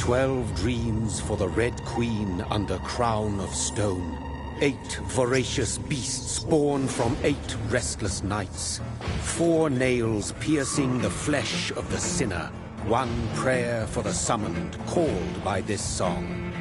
12 dreams for the Red Queen under crown of stone. 8 voracious beasts born from 8 restless nights. 4 nails piercing the flesh of the sinner. 1 prayer for the summoned, called by this song.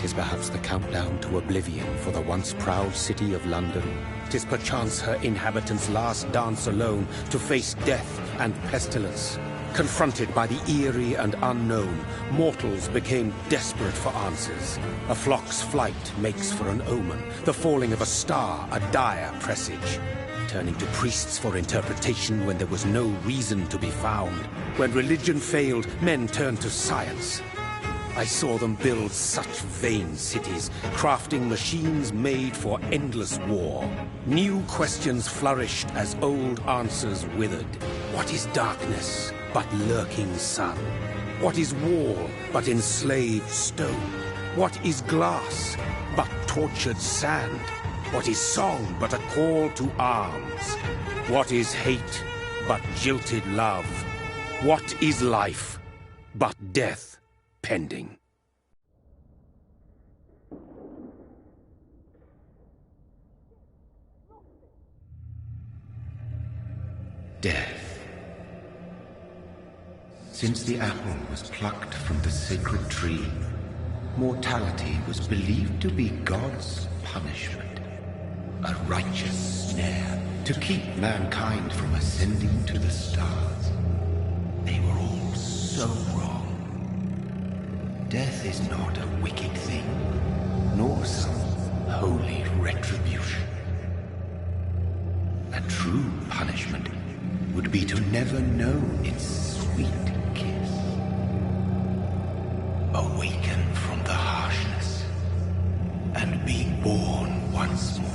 'Tis perhaps the countdown to oblivion for the once proud city of London. 'Tis perchance her inhabitants' last dance alone to face death and pestilence. Confronted by the eerie and unknown, mortals became desperate for answers. A flock's flight makes for an omen, the falling of a star a dire presage. Turning to priests for interpretation when there was no reason to be found. When religion failed, men turned to science. I saw them build such vain cities, crafting machines made for endless war. New questions flourished as old answers withered. What is darkness but lurking sun? What is wall but enslaved stone? What is glass but tortured sand? What is song but a call to arms? What is hate but jilted love? What is life but death pending? Death. Since the apple was plucked from the sacred tree, mortality was believed to be God's punishment, a righteous snare to keep mankind from ascending to the stars. They were all so wrong. Death is not a wicked thing, nor some holy retribution. A true punishment would be to never know its sweet kiss. Awaken from the harshness and be born once more.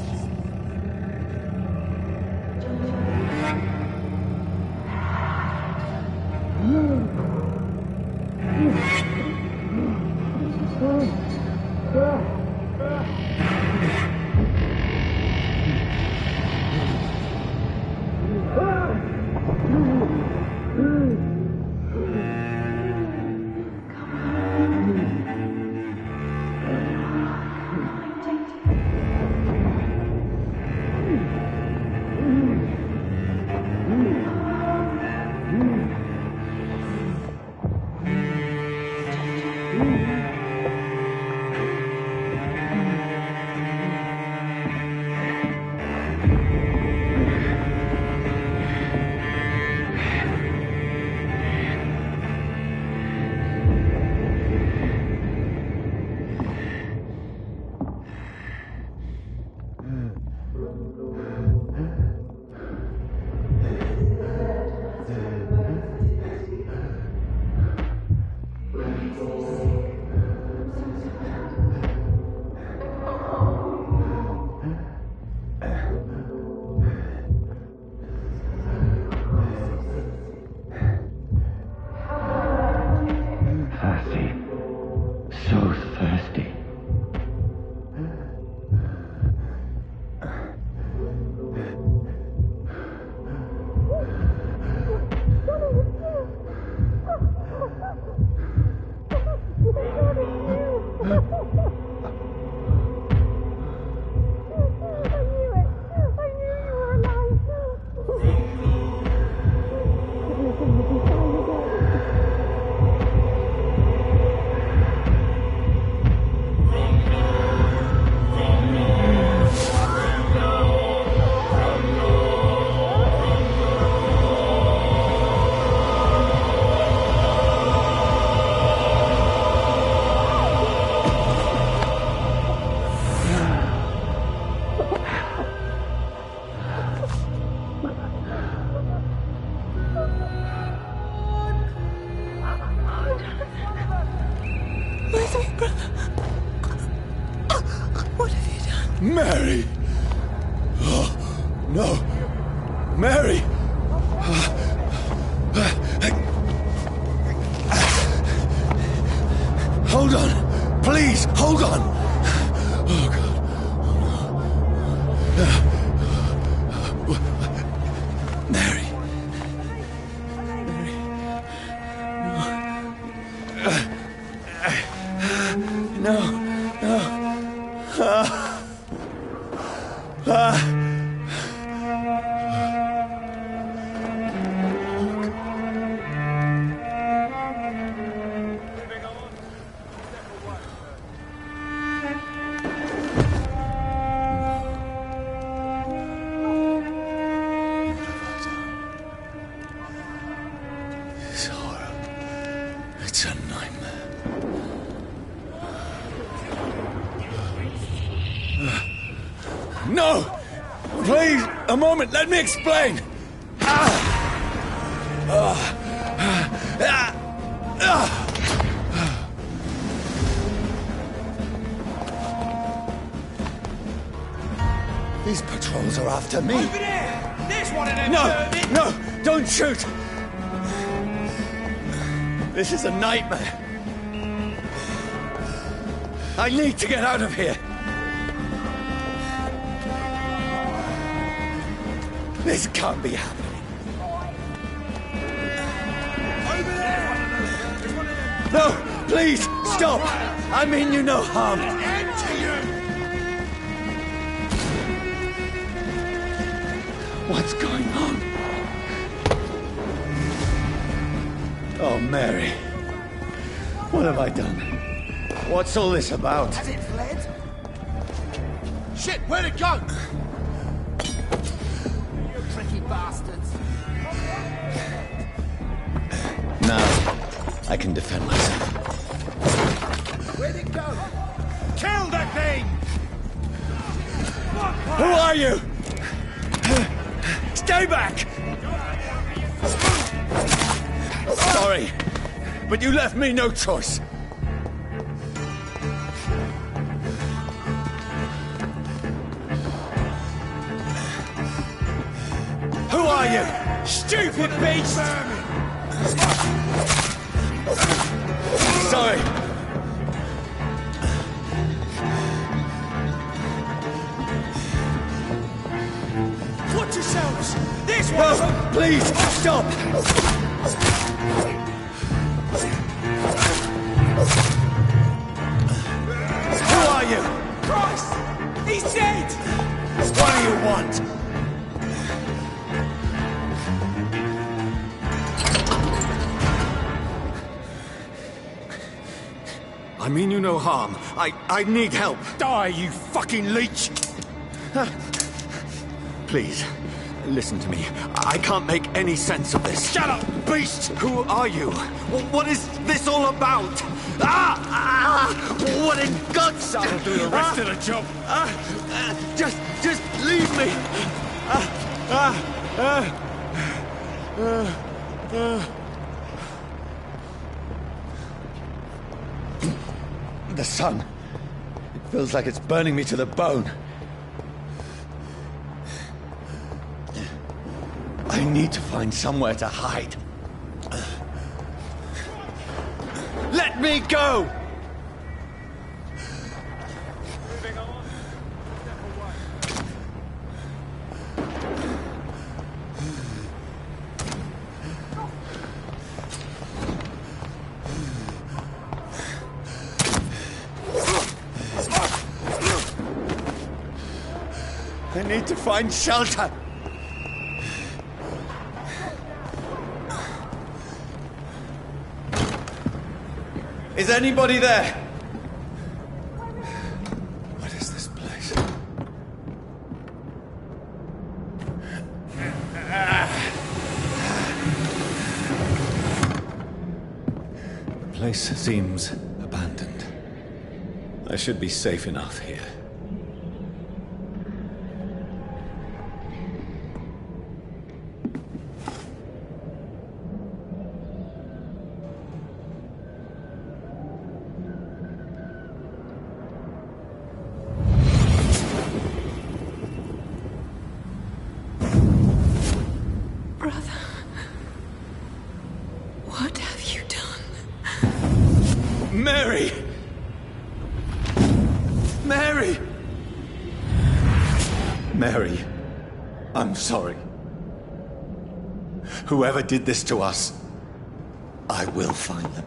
Mary! Oh, no! Mary! Hold on! Please, hold on! Oh, God. Oh, no. Mary. Mary. No. This horror. It's a nightmare. No! Please, a moment, let me explain! These patrols are after me. Over there! There's one of them! No! Don't shoot! This is a nightmare. I need to get out of here. This can't be happening. Over there! There's one of them! No! Please, stop! I mean you no harm. Enter you! What's going on? Oh, Mary. What have I done? What's all this about? Has it fled? Shit, where'd it go? You tricky bastards. Now, I can defend myself. Where'd it go? Kill that thing! Who are you? Stay back! Sorry, but you left me no choice. Who are you? Stupid beast! Sorry. Watch yourselves! This No, one's... please, stop! Who are you? Christ! He's dead! What do you want? I mean you no harm. I need help. Die, you fucking leech! Please, listen to me. I can't make any sense of this. Shut up, beast! Who are you? What is this all about? What in God's... That'll do the rest of the job. Just leave me. The sun. It feels like it's burning me to the bone. I need to find somewhere to hide. Let me go! I need to find shelter. Is anybody there? What is this place? The place seems abandoned. I should be safe enough here. What have you done? Mary! Mary! Mary, I'm sorry. Whoever did this to us, I will find them.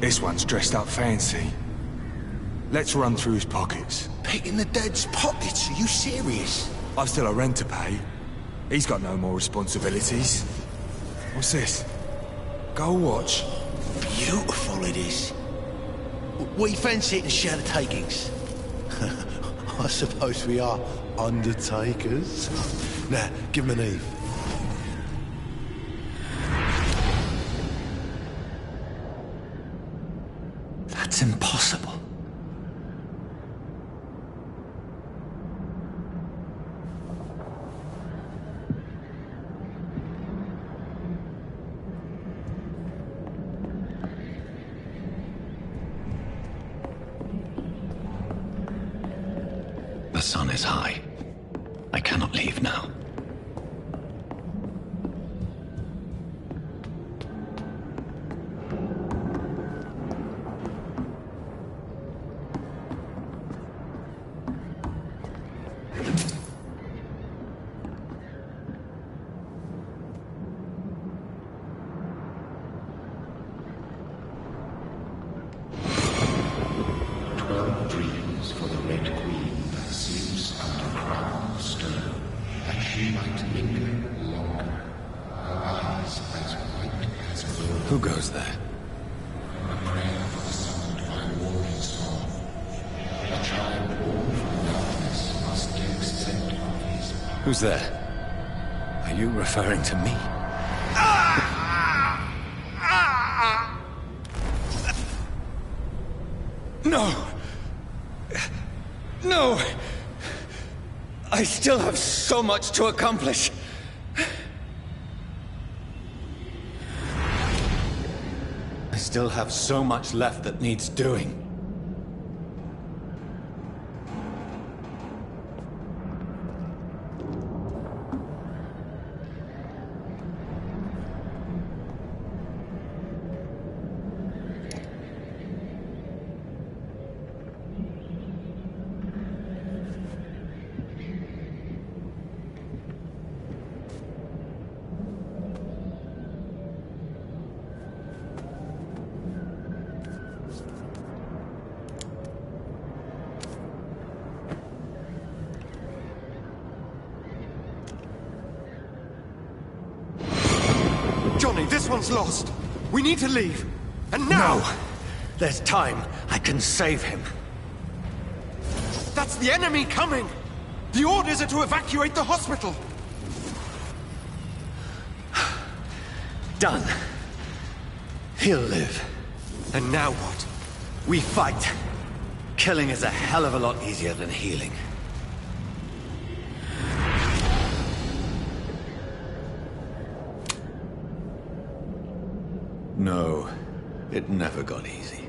This one's dressed up fancy. Let's run through his pockets. Picking the dead's pockets? Are you serious? I've still a rent to pay. He's got no more responsibilities. What's this? Gold watch. Beautiful it is. We fancy it and share the takings. I suppose we are undertakers. Now, give him an Eve. That's impossible. The sun is high. I cannot leave now. Dreams for the Red Queen that sleeps under crown of stone, that she might linger longer, her eyes as white as gold. Who goes there? A prayer for the summoned by warrior song. A child born from darkness must accept of his power. Who's there? Are you referring to me? No! No! I still have so much to accomplish. I still have so much left that needs doing. Johnny, this one's lost. We need to leave. And now! No! There's time. I can save him. That's the enemy coming! The orders are to evacuate the hospital! Done. He'll live. And now what? We fight. Killing is a hell of a lot easier than healing. No, it never got easy.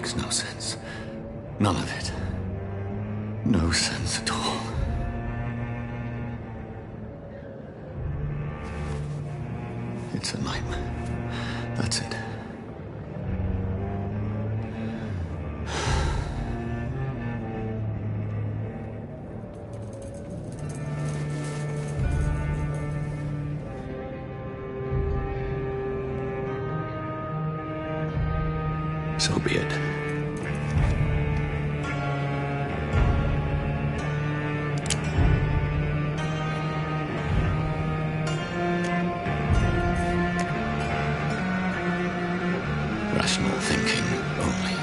makes no sense. None of it. No sense at all. It's a nightmare. That's it. So be it. Rational thinking only.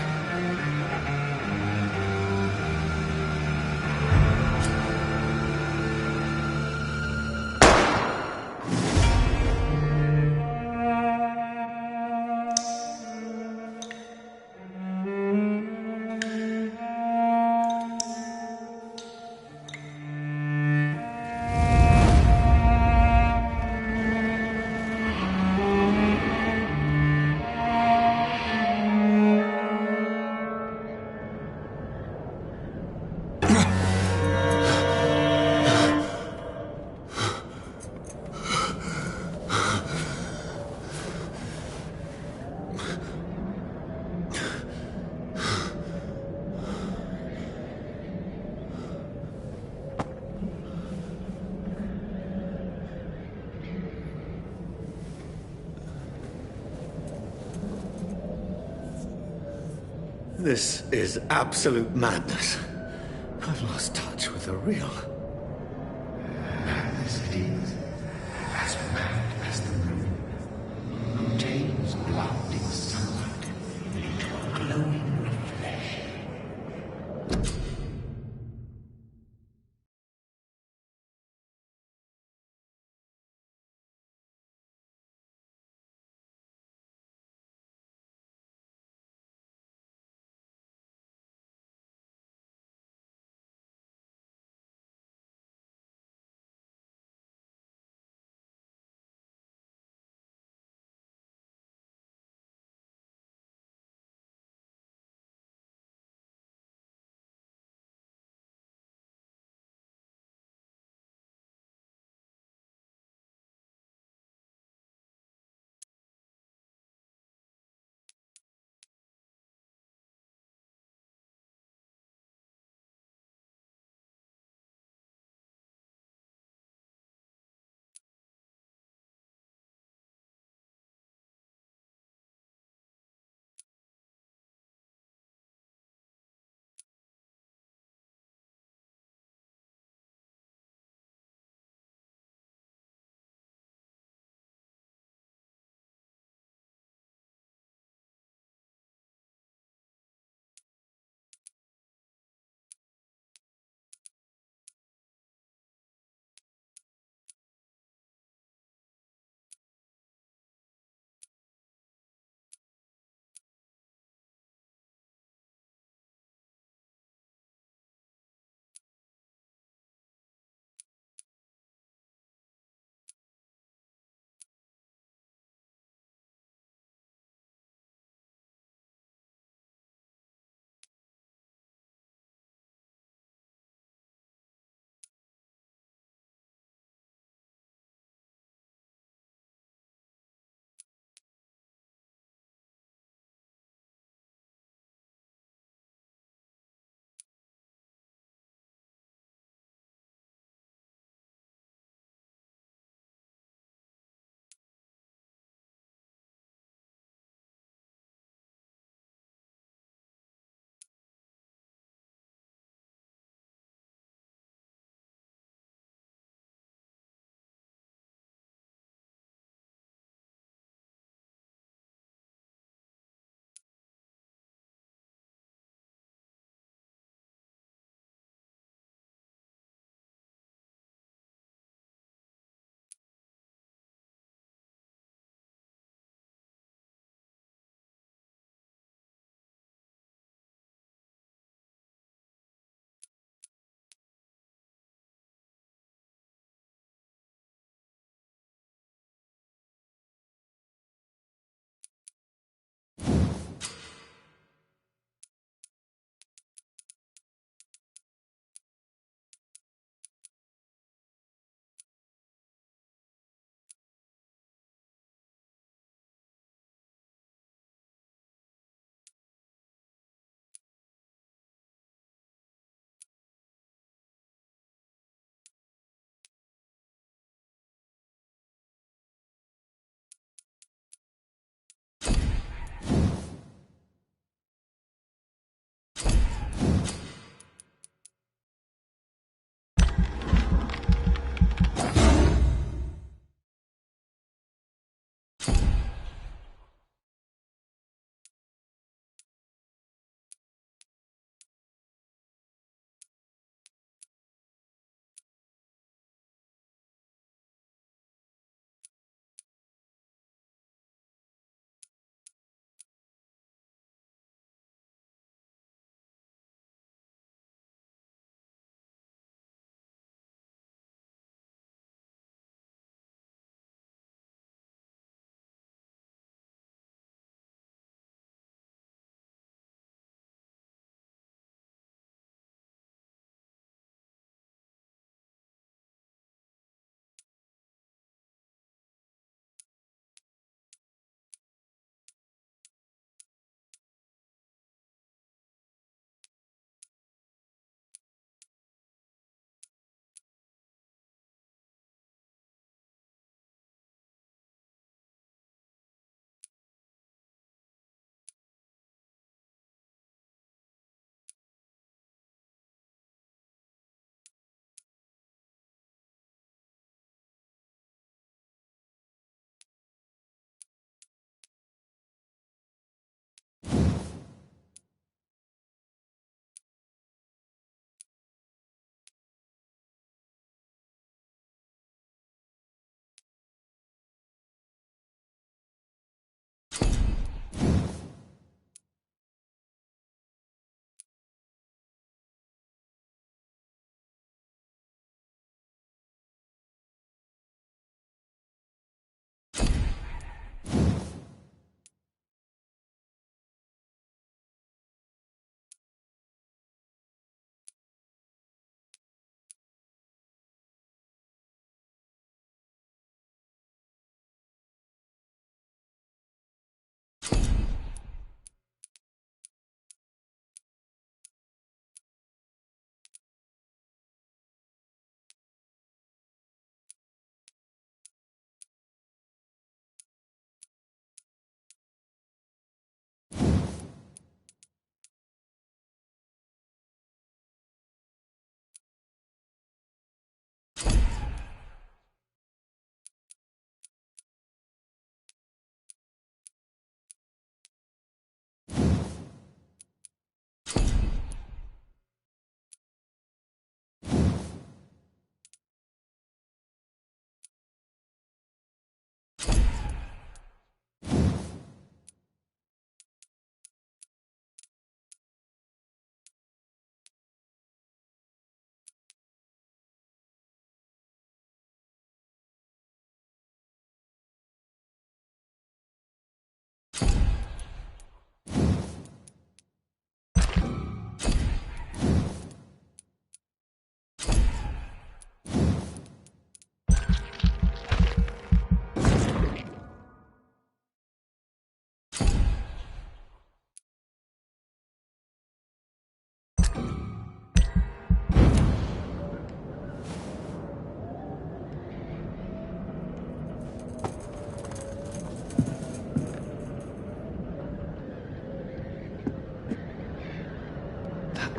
This is absolute madness. I've lost touch with the real. Madness it is, as mad as the moon, who takes blinding sunlight into a glowing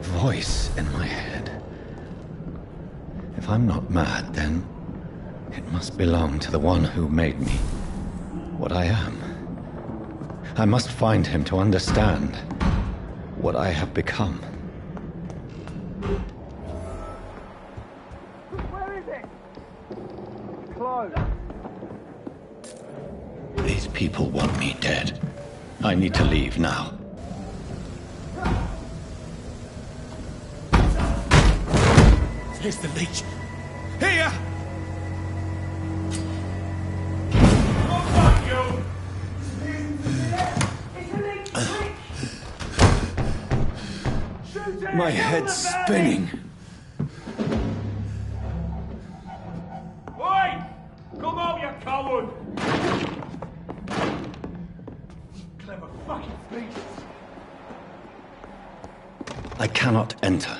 voice in my head. If I'm not mad, then it must belong to the one who made me what I am. I must find him to understand what I have become. Where is it? Close. These people want me dead. I need to leave now. Here's the leech. Here! My head's spinning. Oi! Come out, you coward! Clever fucking beasts! I cannot enter.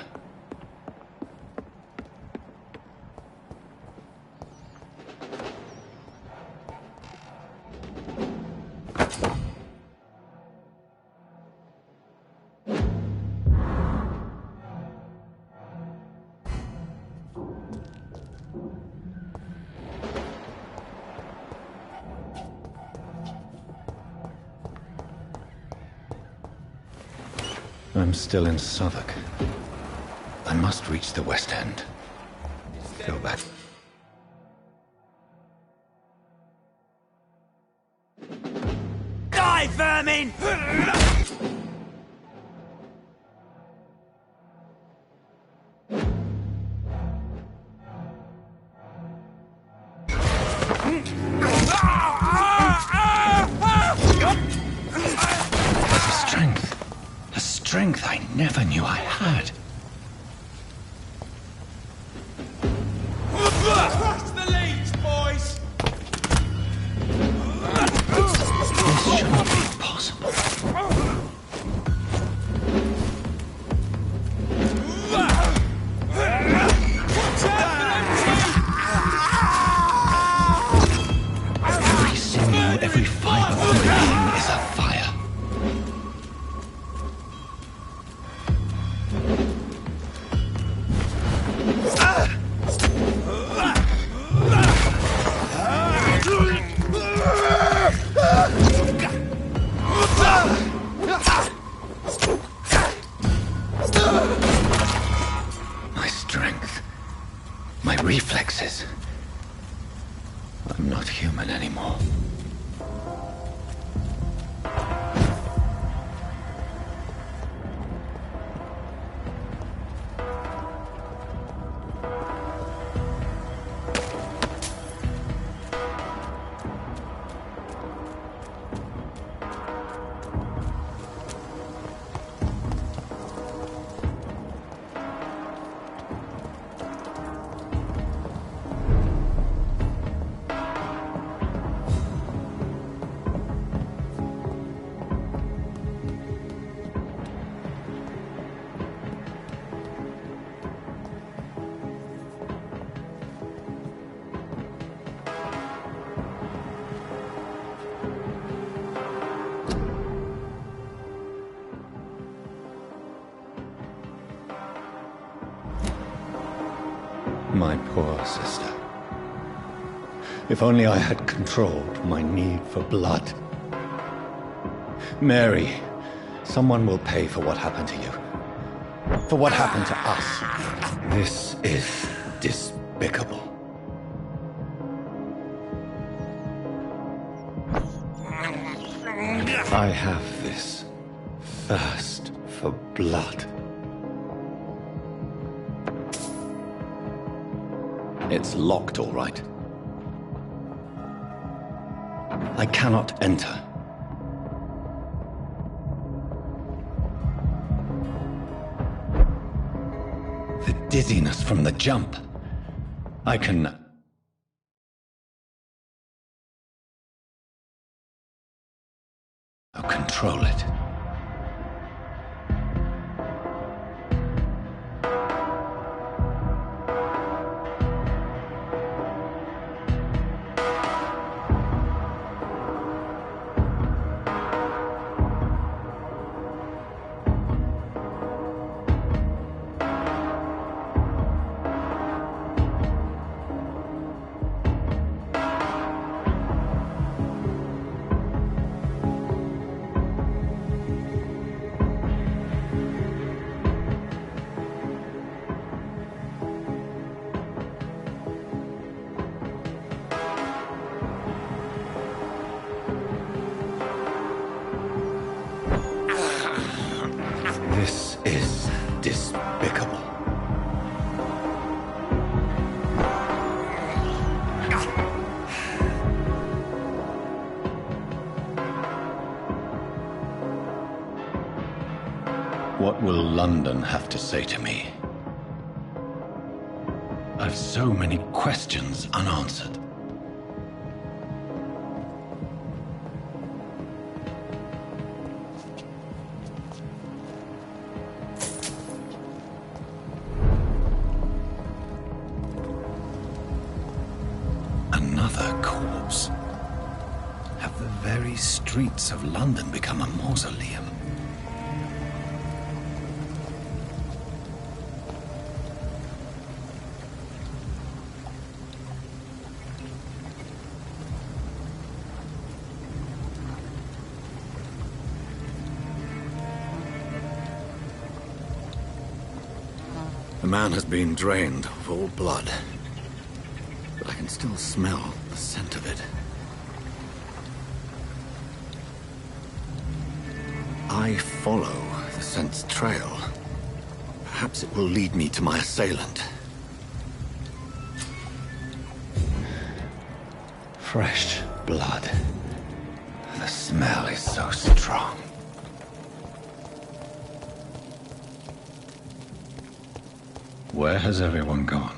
I'm still in Southwark. I must reach the West End. Go back. Die, vermin! A strength I never knew I had. Crush the leech, boys! This shouldn't be possible. Every sinew, every fiber of my being is afire. My strength, my reflexes. I'm not human anymore. My poor sister. If only I had controlled my need for blood. Mary, someone will pay for what happened to you. For what happened to us. This is despicable. I have this thirst for blood. It's locked, all right. I cannot enter. The dizziness from the jump. I can... I'll control it. This is despicable. What will London have to say to me? I've so many questions unanswered. Another corpse. Have the very streets of London become a mausoleum? The man has been drained of all blood, but I can still smell the scent of it. I follow the scent's trail. Perhaps it will lead me to my assailant. Fresh blood. The smell is so strong. Where has everyone gone?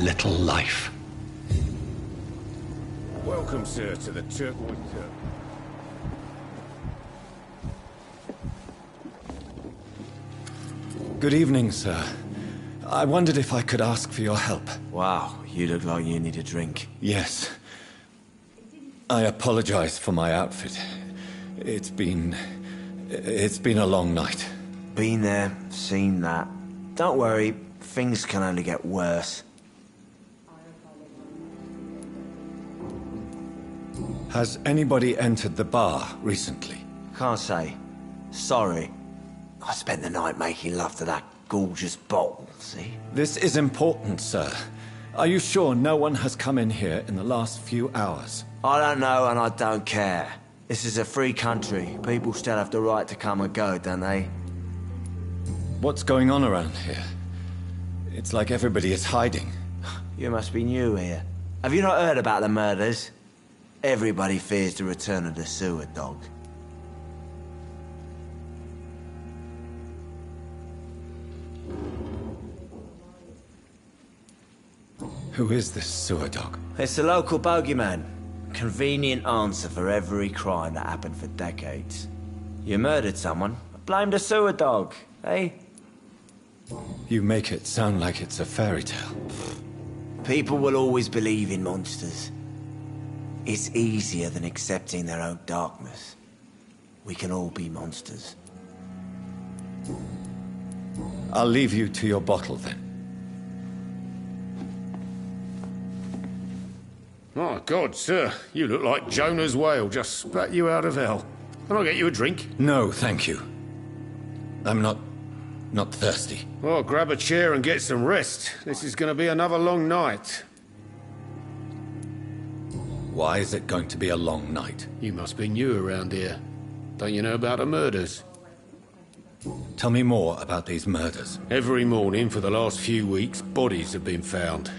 little life. Welcome, sir, to the Turquoise Turtle. Good evening, sir. I wondered if I could ask for your help. Wow, you look like you need a drink. Yes. I apologize for my outfit. It's been a long night. Been there, seen that. Don't worry, things can only get worse. Has anybody entered the bar recently? Can't say. Sorry. I spent the night making love to that gorgeous bottle, see? This is important, sir. Are you sure no one has come in here in the last few hours? I don't know and I don't care. This is a free country. People still have the right to come and go, don't they? What's going on around here? It's like everybody is hiding. You must be new here. Have you not heard about the murders? Everybody fears the return of the sewer dog. Who is this sewer dog? It's the local bogeyman. Convenient answer for every crime that happened for decades. You murdered someone, blame the sewer dog, eh? You make it sound like it's a fairy tale. People will always believe in monsters. It's easier than accepting their own darkness. We can all be monsters. I'll leave you to your bottle then. My God, sir, you look like Jonah's whale just spat you out of hell. Can I get you a drink? No, thank you. I'm not thirsty. Well, grab a chair and get some rest. This is going to be another long night. Why is it going to be a long night? You must be new around here. Don't you know about the murders? Tell me more about these murders. Every morning for the last few weeks, bodies have been found.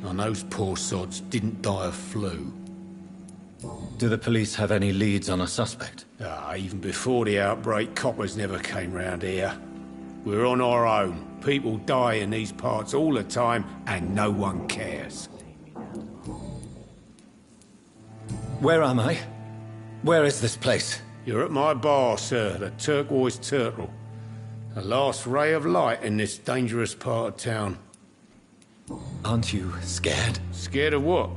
And those poor sods didn't die of flu. Do the police have any leads on a suspect? Even before the outbreak, coppers never came round here. We're on our own. People die in these parts all the time, and no one cares. Where am I? Where is this place? You're at my bar, sir, the Turquoise Turtle. The last ray of light in this dangerous part of town. Aren't you scared? Scared of what?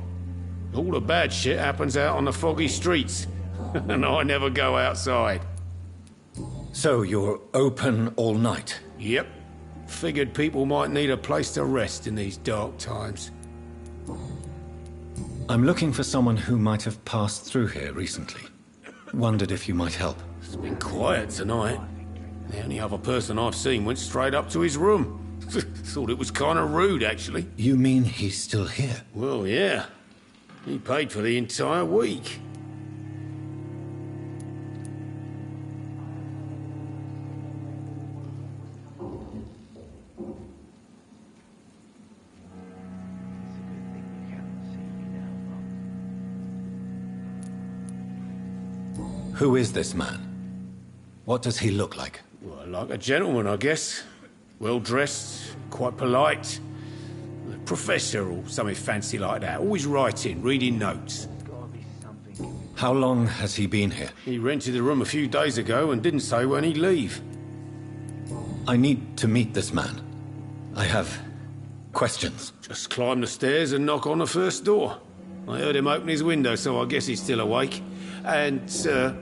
All the bad shit happens out on the foggy streets. And I never go outside. So you're open all night? Yep. Figured people might need a place to rest in these dark times. I'm looking for someone who might have passed through here recently. Wondered if you might help. It's been quiet tonight. The only other person I've seen went straight up to his room. Thought it was kind of rude, actually. You mean he's still here? Well, yeah. He paid for the entire week. Who is this man? What does he look like? Well, like a gentleman, I guess. Well-dressed, quite polite. A professor or something fancy like that. Always writing, reading notes. How long has he been here? He rented the room a few days ago and didn't say when he'd leave. I need to meet this man. I have questions. Just climb the stairs and knock on the first door. I heard him open his window, so I guess he's still awake. And,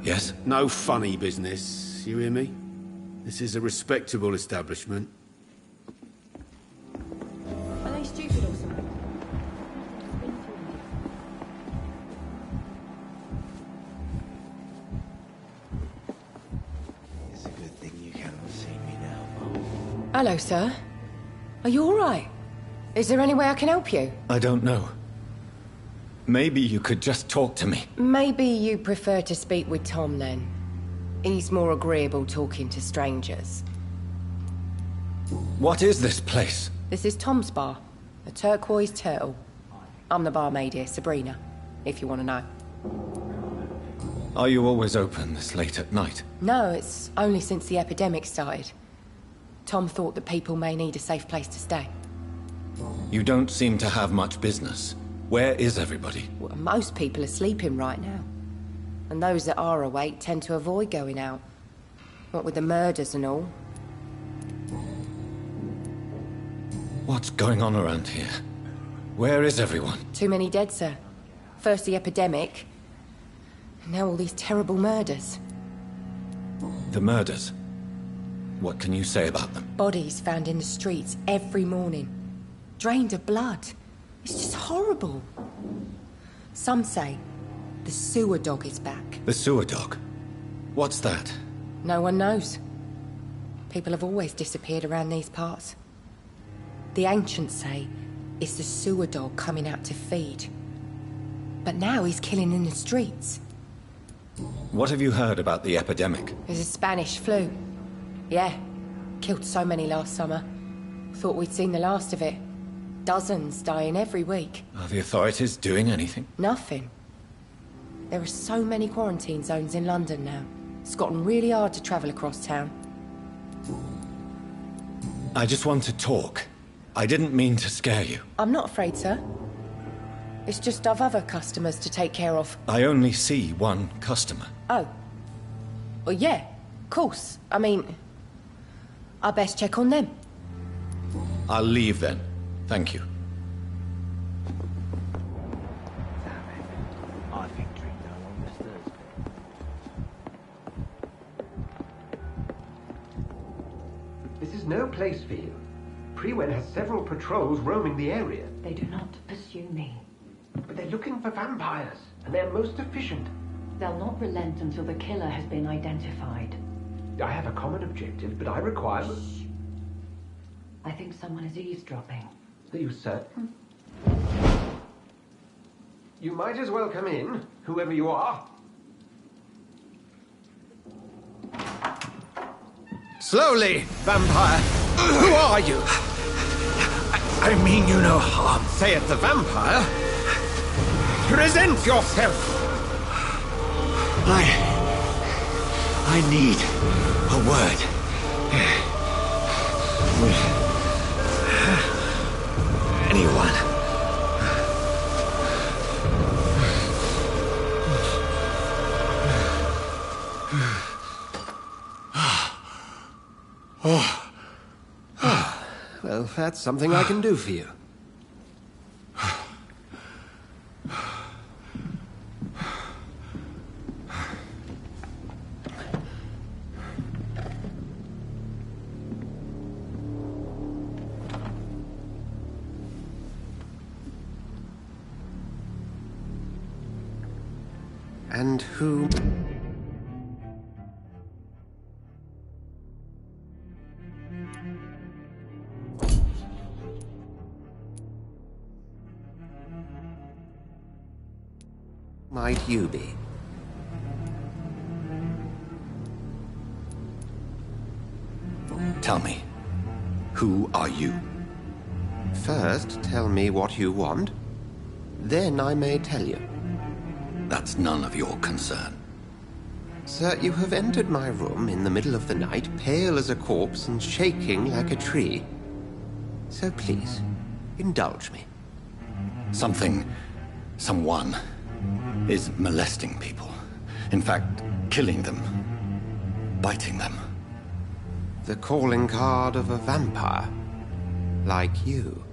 Yes? no funny business, you hear me? This is a respectable establishment. Are they stupid or something? It's a good thing you cannot see me now. Hello, sir. Are you all right? Is there any way I can help you? I don't know. Maybe you could just talk to me. Maybe you prefer to speak with Tom, then. He's more agreeable talking to strangers. What is this place? This is Tom's bar, the Turquoise Turtle. I'm the barmaid here, Sabrina, if you want to know. Are you always open this late at night? No, it's only since the epidemic started. Tom thought that people may need a safe place to stay. You don't seem to have much business. Where is everybody? Well, most people are sleeping right now. And those that are awake tend to avoid going out. What with the murders and all. What's going on around here? Where is everyone? Too many dead, sir. First the epidemic, and now all these terrible murders. The murders? What can you say about them? Bodies found in the streets every morning. Drained of blood. It's just horrible. Some say the sewer dog is back. The sewer dog? What's that? No one knows. People have always disappeared around these parts. The ancients say it's the sewer dog coming out to feed. But now he's killing in the streets. What have you heard about the epidemic? There's a Spanish flu. Yeah, killed so many last summer. Thought we'd seen the last of it. Dozens dying every week. Are the authorities doing anything? Nothing. There are so many quarantine zones in London now. It's gotten really hard to travel across town. I just want to talk. I didn't mean to scare you. I'm not afraid, sir. It's just I've other customers to take care of. I only see one customer. Oh. Well, yeah, of course. I mean, I best check on them. I'll leave then. Thank you. I think drink no one disturbs me. This is no place for you. Prewen has several patrols roaming the area. They do not pursue me. But they're looking for vampires, and they're most efficient. They'll not relent until the killer has been identified. I have a common objective, but I require... Shh. I think someone is eavesdropping. Are you certain? You might as well come in, whoever you are. Slowly, vampire. Who are you? I mean you no harm. Say it, the vampire. Present yourself. I need a word. Anyone. Well, that's something I can do for you. And who... might you be? Tell me, who are you? First, tell me what you want. Then I may tell you. That's none of your concern. Sir, you have entered my room in the middle of the night, pale as a corpse and shaking like a tree. So please, indulge me. Someone is molesting people. In fact, killing them. Biting them. The calling card of a vampire. Like you.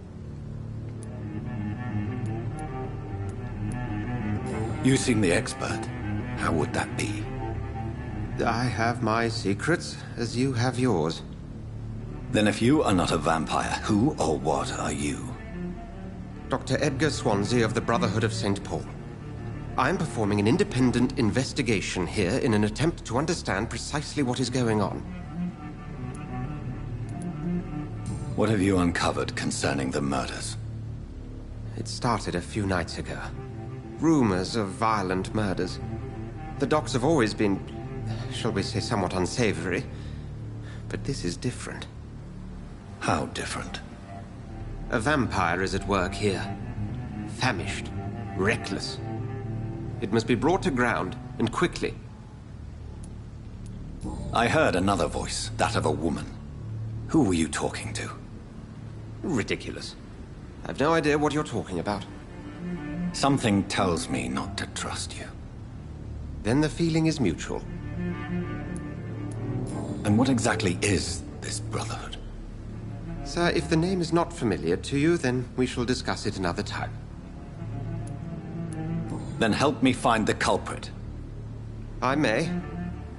You seem the expert. How would that be? I have my secrets, as you have yours. Then if you are not a vampire, who or what are you? Dr. Edgar Swansea of the Brotherhood of St. Paul. I'm performing an independent investigation here in an attempt to understand precisely what is going on. What have you uncovered concerning the murders? It started a few nights ago. Rumors of violent murders. The docks have always been, shall we say, somewhat unsavory. But this is different. How different? A vampire is at work here. Famished. Reckless. It must be brought to ground, and quickly. I heard another voice, that of a woman. Who were you talking to? Ridiculous. I've no idea what you're talking about. Something tells me not to trust you. Then the feeling is mutual. And what exactly is this Brotherhood? Sir, if the name is not familiar to you, then we shall discuss it another time. Then help me find the culprit. I may.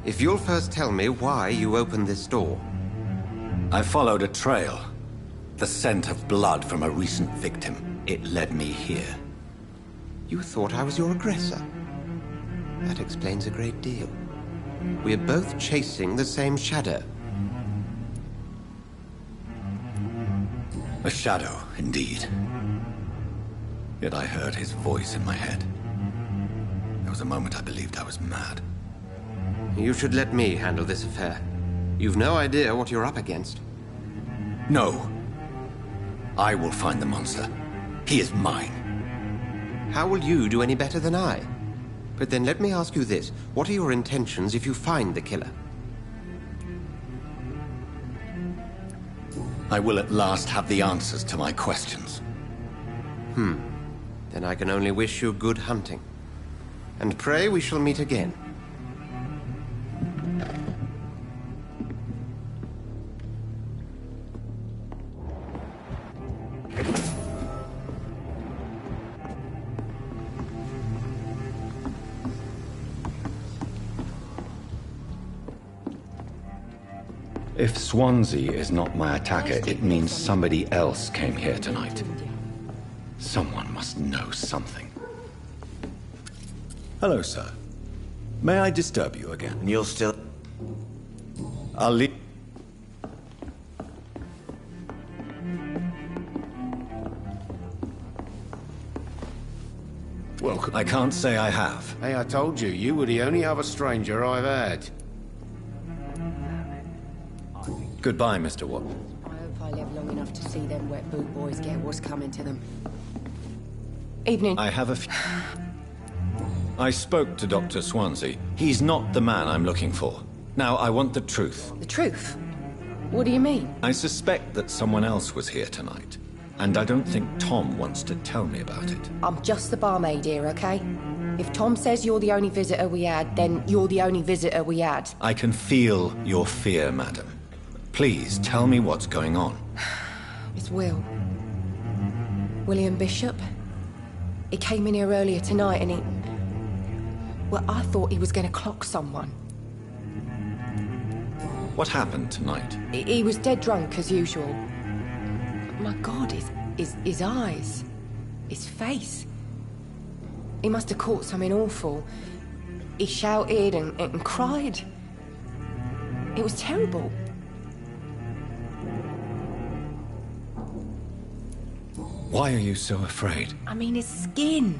If you'll first tell me why you opened this door. I followed a trail. The scent of blood from a recent victim. It led me here. You thought I was your aggressor? That explains a great deal. We're both chasing the same shadow. A shadow, indeed. Yet I heard his voice in my head. There was a moment I believed I was mad. You should let me handle this affair. You've no idea what you're up against. No. I will find the monster. He is mine. How will you do any better than I? But then let me ask you this. What are your intentions if you find the killer? I will at last have the answers to my questions. Then I can only wish you good hunting. And pray we shall meet again. If Swansea is not my attacker, it means somebody else came here tonight. Someone must know something. Hello, sir. May I disturb you again? And you're still... I'll leave... Welcome. I can't say I have. Hey, I told you, you were the only other stranger I've had. Goodbye, Mr. Watt. I hope I live long enough to see them wet boot boys get what's coming to them. Evening. I have a few... I spoke to Dr. Swansea. He's not the man I'm looking for. Now, I want the truth. The truth? What do you mean? I suspect that someone else was here tonight. And I don't think Tom wants to tell me about it. I'm just the barmaid here, okay? If Tom says you're the only visitor we had, then you're the only visitor we had. I can feel your fear, madam. Please, tell me what's going on. It's Will. William Bishop. He came in here earlier tonight and he... Well, I thought he was going to clock someone. What happened tonight? He was dead drunk, as usual. My God, his eyes. His face. He must have caught something awful. He shouted and cried. It was terrible. Why are you so afraid? I mean, his skin.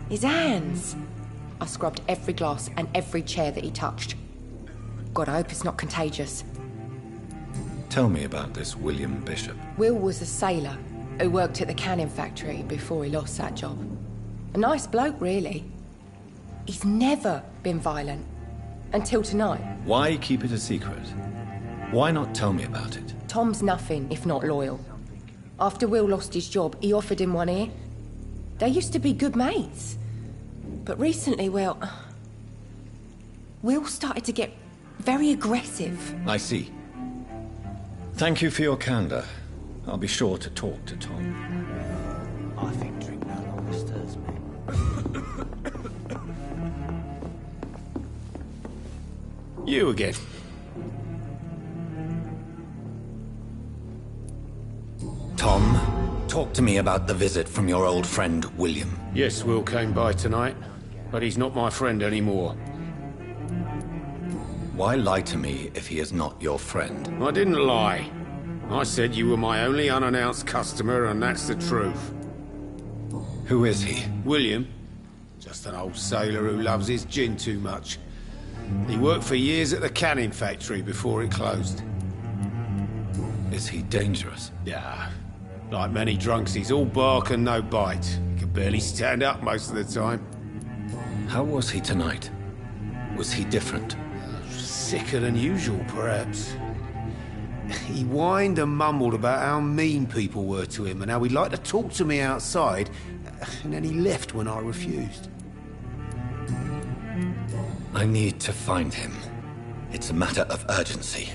His hands. I scrubbed every glass and every chair that he touched. God, I hope it's not contagious. Tell me about this William Bishop. Will was a sailor who worked at the canning factory before he lost that job. A nice bloke, really. He's never been violent. Until tonight. Why keep it a secret? Why not tell me about it? Tom's nothing if not loyal. After Will lost his job, he offered him one ear. They used to be good mates. But recently, well... Will started to get very aggressive. I see. Thank you for your candor. I'll be sure to talk to Tom. I think drink no longer stirs me. You again. Tom, talk to me about the visit from your old friend, William. Yes, Will came by tonight, but he's not my friend anymore. Why lie to me if he is not your friend? I didn't lie. I said you were my only unannounced customer, and that's the truth. Who is he? William. Just an old sailor who loves his gin too much. He worked for years at the canning factory before it closed. Is he dangerous? Yeah. Like many drunks, he's all bark and no bite. He can barely stand up most of the time. How was he tonight? Was he different? Sicker than usual, perhaps. He whined and mumbled about how mean people were to him and how he'd like to talk to me outside, and then he left when I refused. I need to find him. It's a matter of urgency.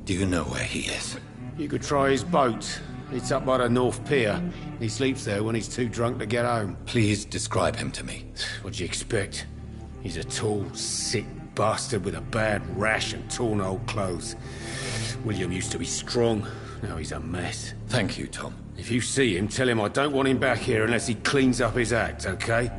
Do you know where he is? You could try his boat. It's up by the North Pier. He sleeps there when he's too drunk to get home. Please describe him to me. What'd you expect? He's a tall, sick bastard with a bad rash and torn old clothes. William used to be strong. Now he's a mess. Thank you, Tom. If you see him, tell him I don't want him back here unless he cleans up his act, okay?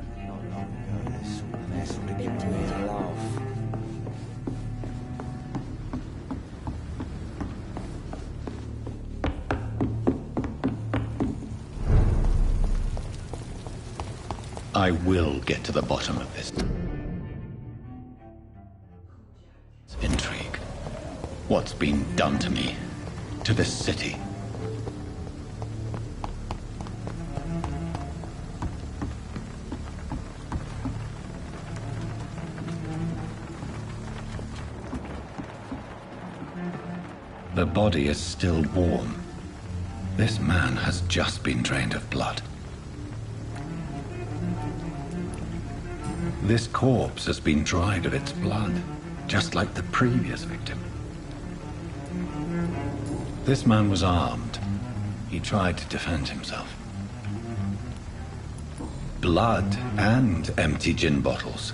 I will get to the bottom of this intrigue. What's been done to me, to this city? The body is still warm. This man has just been drained of blood. This corpse has been dried of its blood, just like the previous victim. This man was armed. He tried to defend himself. Blood and empty gin bottles.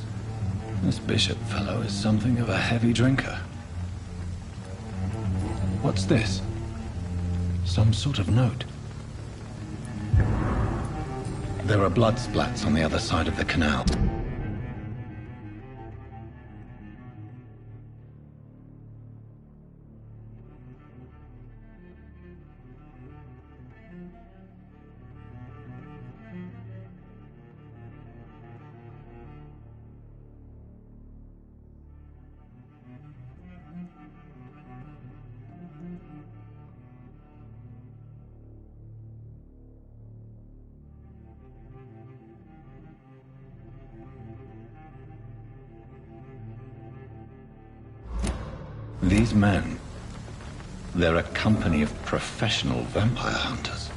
This bishop fellow is something of a heavy drinker. What's this? Some sort of note. There are blood splats on the other side of the canal. These men, they're a company of professional vampire hunters.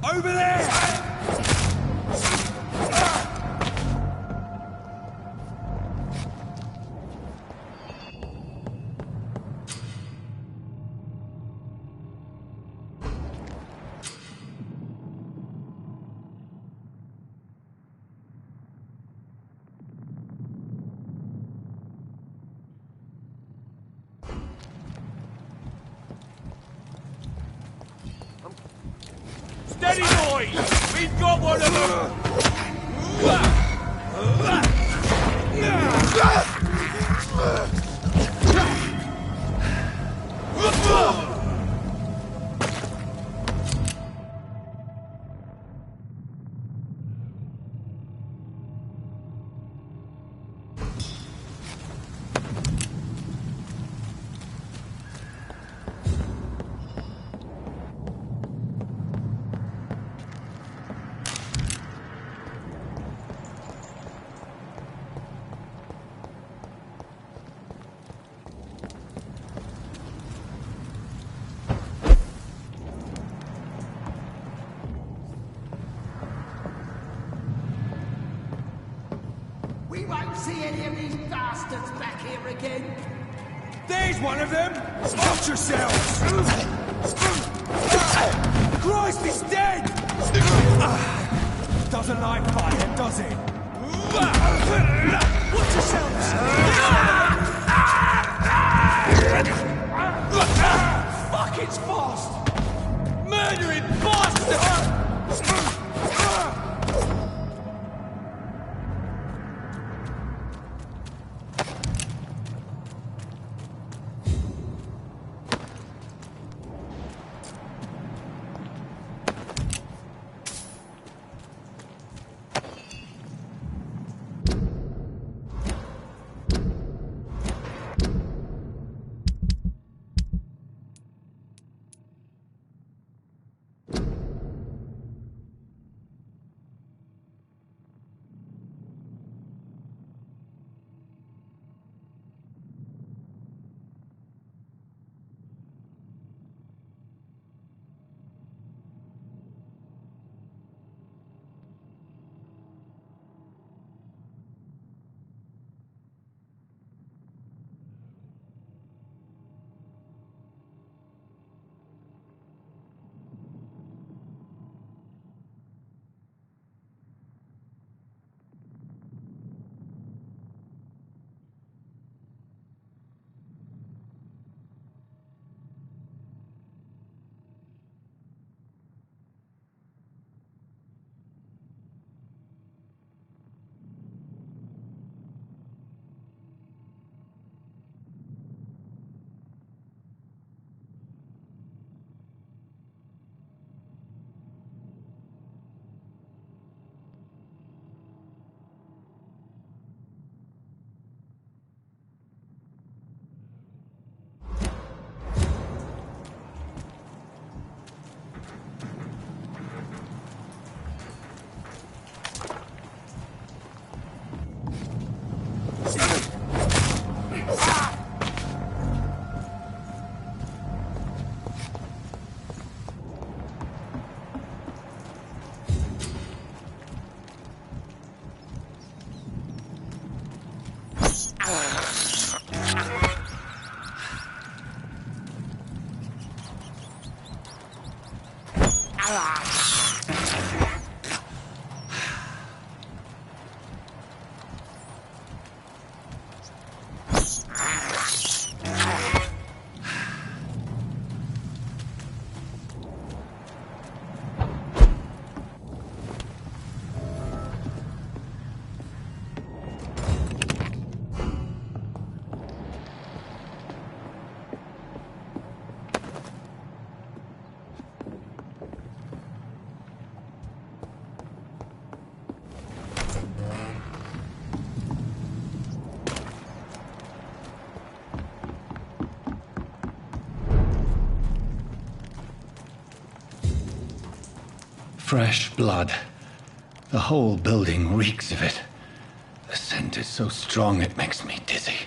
Over there! Steady, boys! We've got one of them! We won't see any of these bastards back here again. There's one of them! Watch yourselves! Christ, he's dead! Doesn't like fire, does it? Watch yourselves! Fuck, it's fast! Murdering bastard! Fresh blood. The whole building reeks of it. The scent is so strong it makes me dizzy.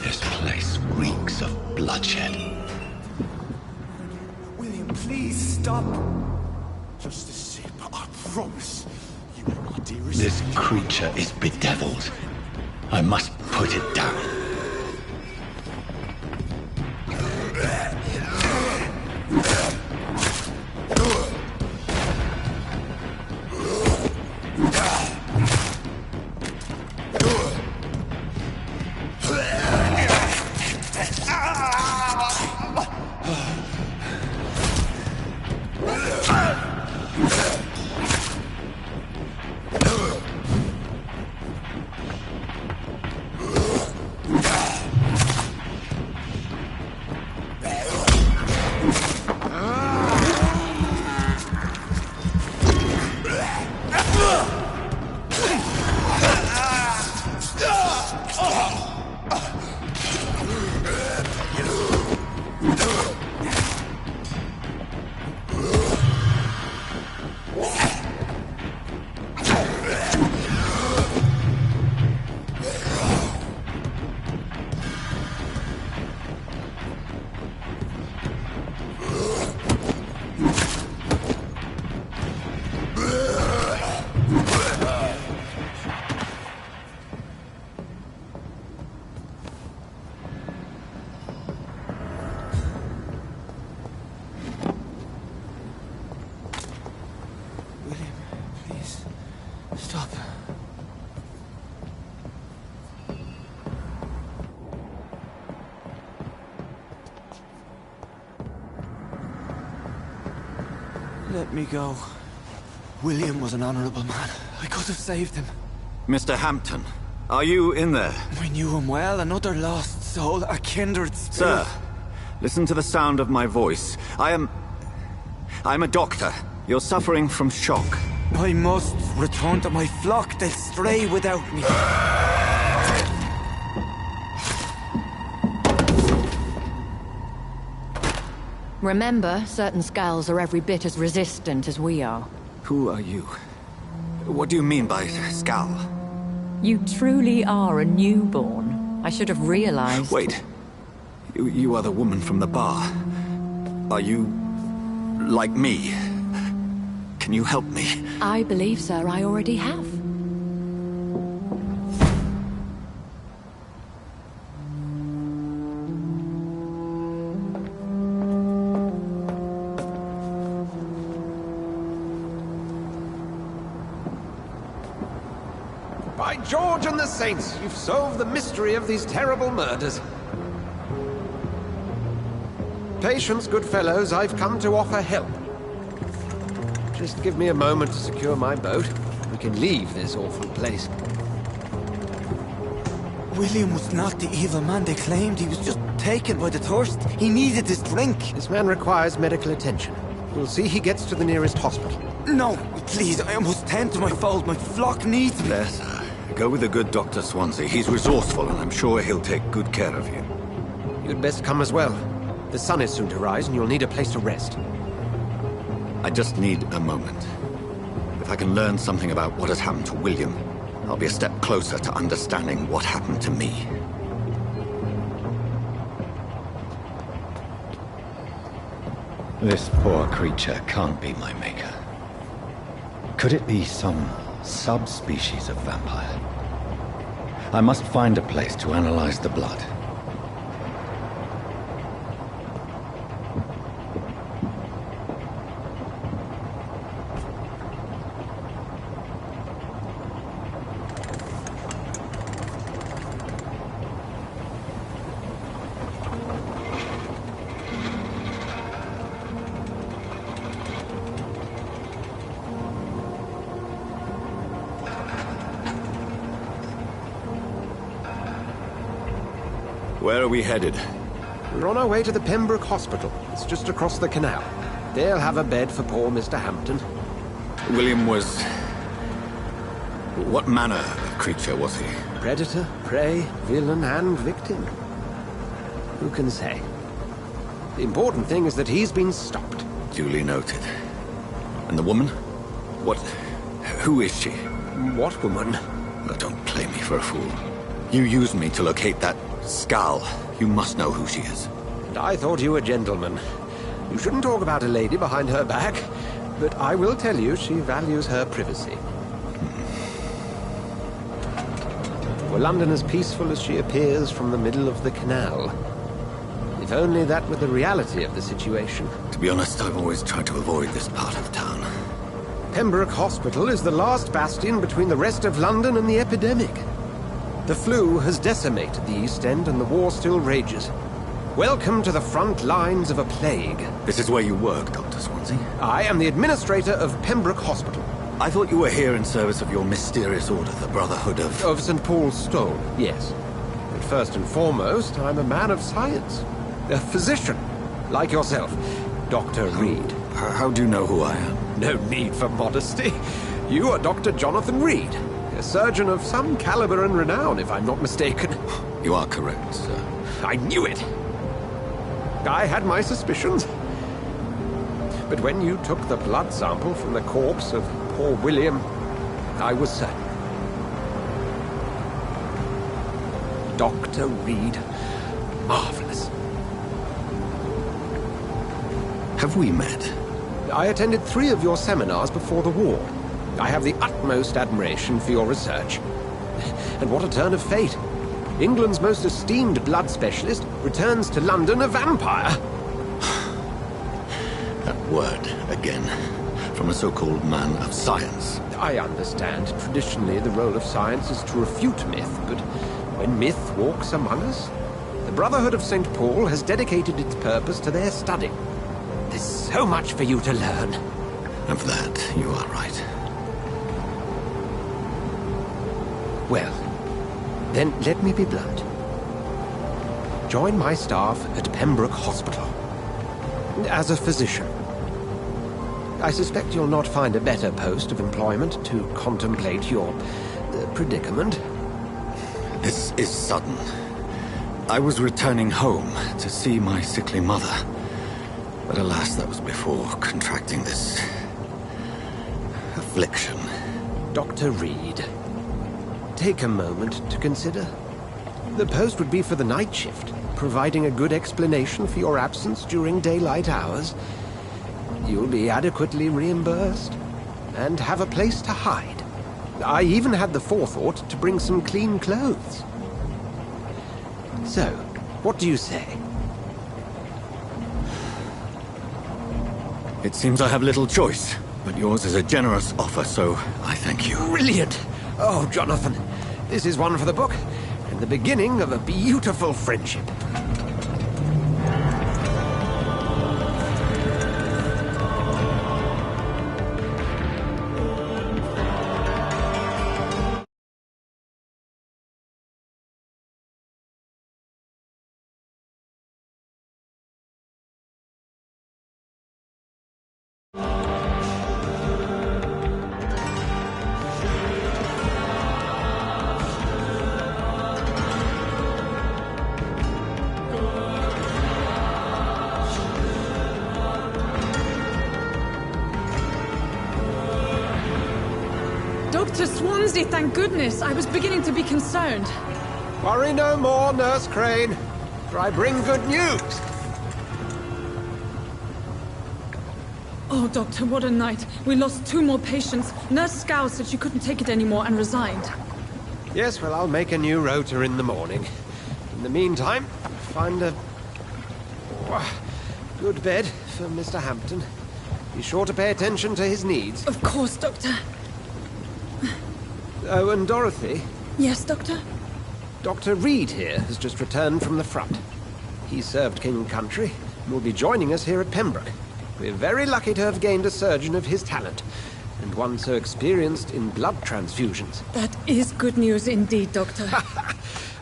This place reeks of bloodshed. William, please stop. Just a sip, I promise. You are my dearest. This creature is bedeviled. I must put it down. Stop. Let me go. William was an honorable man. I could have saved him. Mr. Hampton, are you in there? I knew him well, another lost soul, a kindred spirit. Sir, listen to the sound of my voice. I'm a doctor. You're suffering from shock. I must return to my flock. They'll stray without me. Remember, certain skulls are every bit as resistant as we are. Who are you? What do you mean by skull? You truly are a newborn. I should have realized. Wait. You are the woman from the bar. Are you like me? Can you help me? I believe, sir, I already have. By George and the Saints, you've solved the mystery of these terrible murders. Patience, good fellows, I've come to offer help. Just give me a moment to secure my boat. We can leave this awful place. William was not the evil man they claimed. He was just taken by the thirst. He needed this drink. This man requires medical attention. We'll see he gets to the nearest hospital. No, please, I must tend to my fold. My flock needs me. There, sir. Go with the good Dr. Swansea. He's resourceful, and I'm sure he'll take good care of you. You'd best come as well. The sun is soon to rise, and you'll need a place to rest. I just need a moment. If I can learn something about what has happened to William, I'll be a step closer to understanding what happened to me. This poor creature can't be my maker. Could it be some subspecies of vampire. I must find a place to analyze the blood. Where are we headed? We're on our way to the Pembroke Hospital. It's just across the canal. They'll have a bed for poor Mr. Hampton. William was... What manner of creature was he? Predator, prey, villain, and victim. Who can say? The important thing is that he's been stopped. Duly noted. And the woman? What... Who is she? What woman? Oh, don't play me for a fool. You used me to locate that skull. You must know who she is. And I thought you a gentleman. You shouldn't talk about a lady behind her back, but I will tell you she values her privacy. Were London as peaceful as she appears from the middle of the canal? If only that were the reality of the situation. To be honest, I've always tried to avoid this part of town. Pembroke Hospital is the last bastion between the rest of London and the epidemic. The flu has decimated the East End and the war still rages. Welcome to the front lines of a plague. This is where you work, Dr. Swansea? I am the administrator of Pembroke Hospital. I thought you were here in service of your mysterious order, the Brotherhood of... Of St. Paul's Stole, yes. But first and foremost, I'm a man of science. A physician, like yourself, Dr. Reed. How do you know who I am? No need for modesty. You are Dr. Jonathan Reed. A surgeon of some caliber and renown, if I'm not mistaken. You are correct, sir. I knew it! I had my suspicions. But when you took the blood sample from the corpse of poor William, I was certain. Dr. Reed. Marvelous. Have we met? I attended 3 of your seminars before the war. I have the utmost admiration for your research. And what a turn of fate. England's most esteemed blood specialist returns to London a vampire. That word, again, from a so-called man of science. I understand. Traditionally, the role of science is to refute myth, but when myth walks among us, the Brotherhood of St. Paul has dedicated its purpose to their study. There's so much for you to learn. And for that, you are right. Well, then let me be blunt. Join my staff at Pembroke Hospital. As a physician. I suspect you'll not find a better post of employment to contemplate your predicament. This is sudden. I was returning home to see my sickly mother. But alas, that was before contracting this... affliction. Dr. Reed, take a moment to consider. The post would be for the night shift, providing a good explanation for your absence during daylight hours. You'll be adequately reimbursed, and have a place to hide. I even had the forethought to bring some clean clothes. So, what do you say? It seems I have little choice, but yours is a generous offer, so I thank you. Brilliant! Oh, Jonathan, this is one for the book, and the beginning of a beautiful friendship. Dr. Swansea, thank goodness. I was beginning to be concerned. Worry no more, Nurse Crane, for I bring good news. Oh, Doctor, what a night. We lost 2 more patients. Nurse Scow said she couldn't take it anymore and resigned. Yes, well, I'll make a new rota in the morning. In the meantime, find a good bed for Mr. Hampton. Be sure to pay attention to his needs. Of course, Doctor. Oh, and Dorothy? Yes, Doctor? Dr. Reed here has just returned from the front. He served King and Country and will be joining us here at Pembroke. We're very lucky to have gained a surgeon of his talent, and one so experienced in blood transfusions. That is good news indeed, Doctor.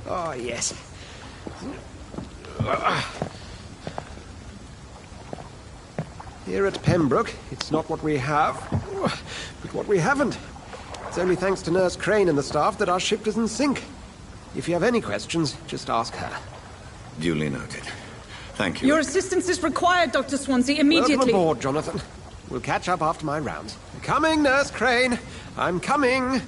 Oh, yes. Here at Pembroke, it's not what we have, but what we haven't. It's only thanks to Nurse Crane and the staff that our ship doesn't sink. If you have any questions, just ask her. Duly noted. Thank you. Your assistance is required, Dr. Swansea, immediately. Welcome aboard, Jonathan. We'll catch up after my rounds. Coming, Nurse Crane. I'm coming.